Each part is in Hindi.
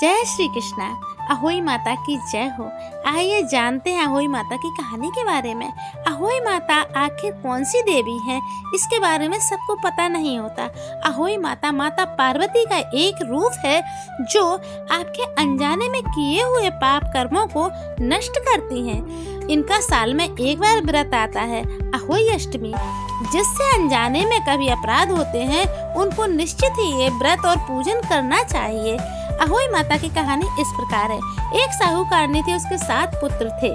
जय श्री कृष्णा। अहोई माता की जय हो। आइए जानते हैं अहोई माता की कहानी के बारे में। अहोई माता आखिर कौन सी देवी हैं, इसके बारे में सबको पता नहीं होता। अहोई माता माता पार्वती का एक रूप है जो आपके अनजाने में किए हुए पाप कर्मों को नष्ट करती हैं। इनका साल में एक बार व्रत आता है, अहोई अष्टमी, जिससे अनजाने में कभी अपराध होते हैं उनको निश्चित ही ये व्रत और पूजन करना चाहिए। अहोई माता की कहानी इस प्रकार है। एक साहूकारनी थी, उसके 7 पुत्र थे।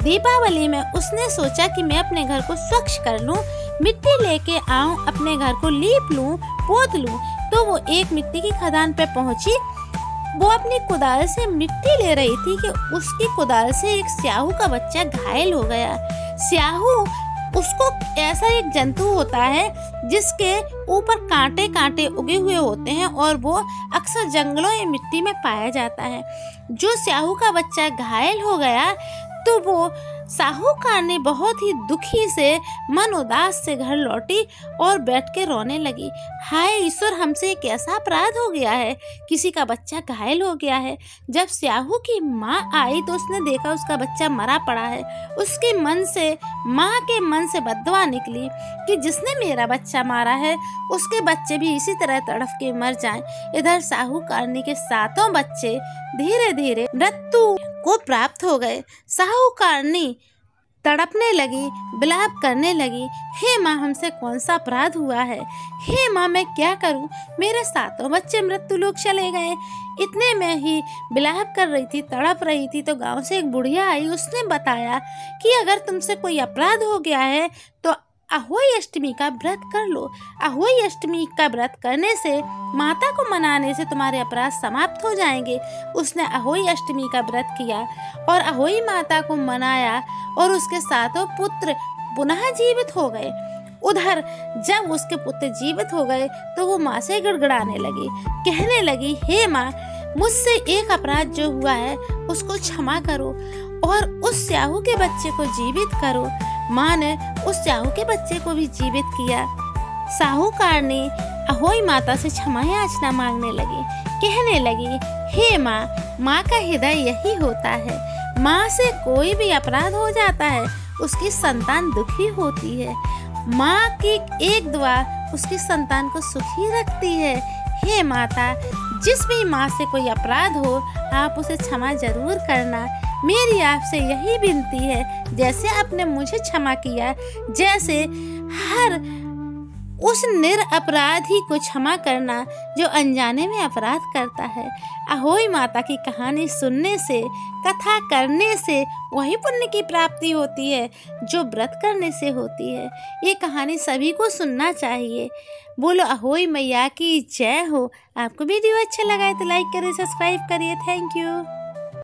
दीपावली में उसने सोचा कि मैं अपने घर को स्वच्छ कर लूं, मिट्टी लेके आऊं, अपने घर को लीप लूं, पोत लूं। तो वो एक मिट्टी की खदान पे पहुंची। वो अपनी कुदाल से मिट्टी ले रही थी कि उसकी कुदाल से एक स्याहू का बच्चा घायल हो गया। स्याहू उसको ऐसा एक जंतु होता है जिसके ऊपर कांटे कांटे उगे हुए होते हैं और वो अक्सर जंगलों या मिट्टी में पाया जाता है। जो स्याहू का बच्चा घायल हो गया तो वो साहूकारनी बहुत ही दुखी से, मन उदास से घर लौटी और बैठ के रोने लगी। हाय ईश्वर, हमसे एक ऐसा अपराध हो गया है, किसी का बच्चा घायल हो गया है। जब स्याहू की माँ आई तो उसने देखा उसका बच्चा मरा पड़ा है। उसके मन से, माँ के मन से बद्दुआ निकली कि जिसने मेरा बच्चा मारा है उसके बच्चे भी इसी तरह तड़फ के मर जाएं। इधर साहूकारनी के 7 बच्चे धीरे धीरे मृत्यु को प्राप्त हो गए। साहूकारनी तड़पने लगी, विलाप करने लगी, हे माँ, हमसे कौन सा अपराध हुआ है? हे माँ, मैं क्या करूँ? मेरे 7 बच्चे मृत्यु लोक चले गए। इतने में ही विलाप कर रही थी, तड़प रही थी तो गांव से एक बुढ़िया आई। उसने बताया कि अगर तुमसे कोई अपराध हो गया है तो अहोई अष्टमी का व्रत कर लो। अहोई अष्टमी का व्रत करने से, माता को मनाने से तुम्हारे अपराध समाप्त हो जाएंगे। उसने अहोई अष्टमी का व्रत किया और अहोई माता को मनाया और उसके 7 पुत्र पुनः जीवित हो गए। उधर जब उसके पुत्र जीवित हो गए तो वो माँ से गिड़गिड़ाने लगी, कहने लगी, हे माँ, मुझसे एक अपराध जो हुआ है उसको क्षमा करो और उस स्याहू के बच्चे को जीवित करो। माँ ने उस स्याहू के बच्चे को भी जीवित किया। साहूकारनी अहोई माता से क्षमा याचना मांगने लगी, कहने लगी, हे माँ, माँ का हृदय यही होता है। माँ से कोई भी अपराध हो जाता है उसकी संतान दुखी होती है। माँ की एक दुआ उसकी संतान को सुखी रखती है। हे माता, जिस भी माँ से कोई अपराध हो आप उसे क्षमा जरूर करना। मेरी आपसे यही विनती है, जैसे आपने मुझे क्षमा किया, जैसे हर उस निरपराधी को क्षमा करना जो अनजाने में अपराध करता है। अहोई माता की कहानी सुनने से, कथा करने से वही पुण्य की प्राप्ति होती है जो व्रत करने से होती है। ये कहानी सभी को सुनना चाहिए। बोलो अहोई मैया की जय हो। आपको वीडियो अच्छा लगा है तो लाइक करिए, सब्सक्राइब करिए। Thank you.